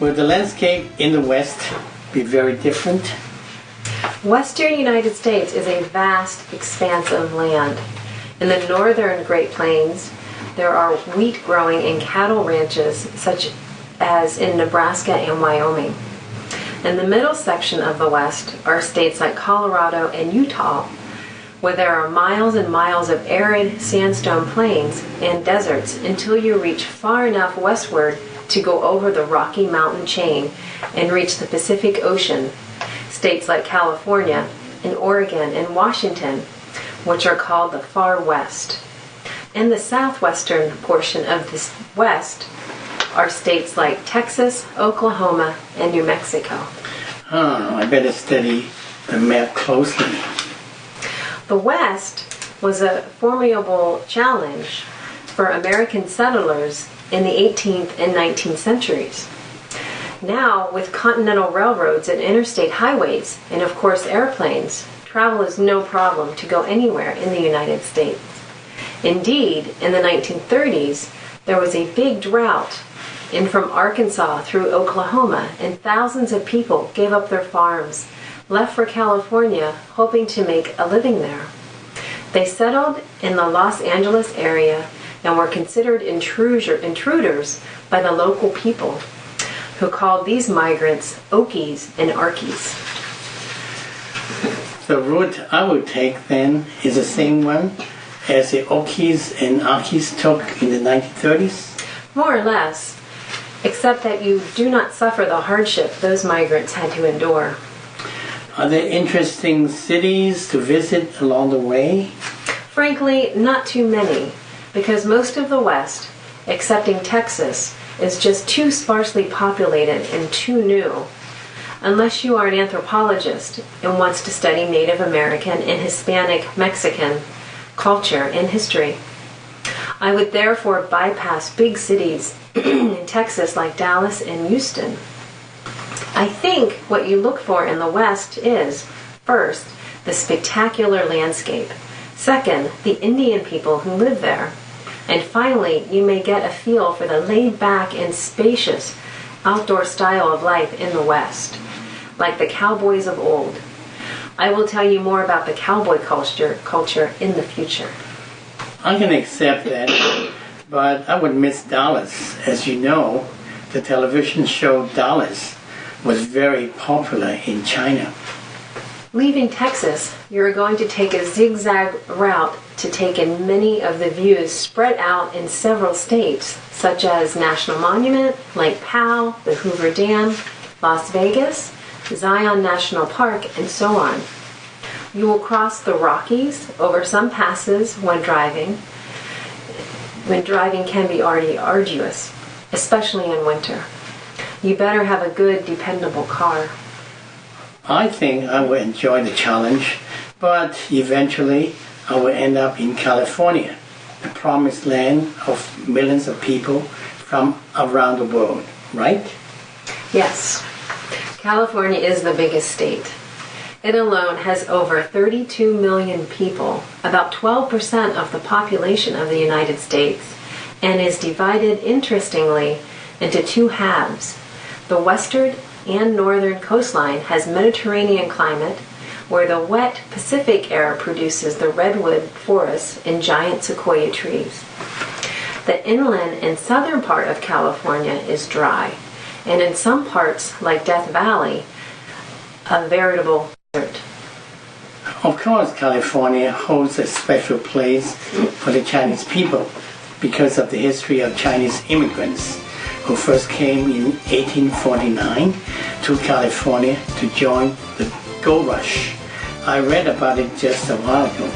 Will the landscape in the West be very different? Western United States is a vast expanse of land. In the northern Great Plains, there are wheat growing and cattle ranches such as in Nebraska and Wyoming. In the middle section of the West are states like Colorado and Utah, where there are miles and miles of arid sandstone plains and deserts until you reach far enough westward to go over the Rocky Mountain chain and reach the Pacific Ocean. States like California and Oregon and Washington, which are called the Far West. In the southwestern portion of this West are states like Texas, Oklahoma, and New Mexico. I better study the map closely. The West was a formidable challenge for American settlers in the 18th and 19th centuries. Now, with continental railroads and interstate highways, and of course airplanes, travel is no problem to go anywhere in the United States. Indeed, in the 1930s, there was a big drought in from Arkansas through Oklahoma, and thousands of people gave up their farms, left for California, hoping to make a living there. They settled in the Los Angeles area and were considered intruders by the local people, who called these migrants Okies and Arkies. The route I would take then is the same one as the Okies and Arkies took in the 1930s? More or less, except that you do not suffer the hardship those migrants had to endure. Are there interesting cities to visit along the way? Frankly, not too many, because most of the West, excepting Texas, is just too sparsely populated and too new, unless you are an anthropologist and wants to study Native American and Hispanic Mexican culture and history. I would therefore bypass big cities in Texas like Dallas and Houston. I think what you look for in the West is, first, the spectacular landscape, second, the Indian people who live there, and finally, you may get a feel for the laid-back and spacious outdoor style of life in the West, like the cowboys of old. I will tell you more about the cowboy culture in the future. I can accept that, but I would miss Dallas. As you know, the television show Dallas was very popular in China. Leaving Texas, you're going to take a zigzag route to take in many of the views spread out in several states, such as National Monument, Lake Powell, the Hoover Dam, Las Vegas, Zion National Park, and so on. You will cross the Rockies over some passes when driving. When driving can be arduous, especially in winter. You better have a good, dependable car. I think I will enjoy the challenge, but eventually I will end up in California, the promised land of millions of people from around the world, right? Yes. California is the biggest state. It alone has over 32 million people, about 12% of the population of the United States, and is divided, interestingly, into two halves. The western and northern coastline has Mediterranean climate, where the wet Pacific air produces the redwood forests and giant sequoia trees. The inland and southern part of California is dry, and in some parts, like Death Valley, a veritable desert. Of course, California holds a special place for the Chinese people because of the history of Chinese immigrants who first came in 1849 to California to join the gold rush. I read about it just a while ago.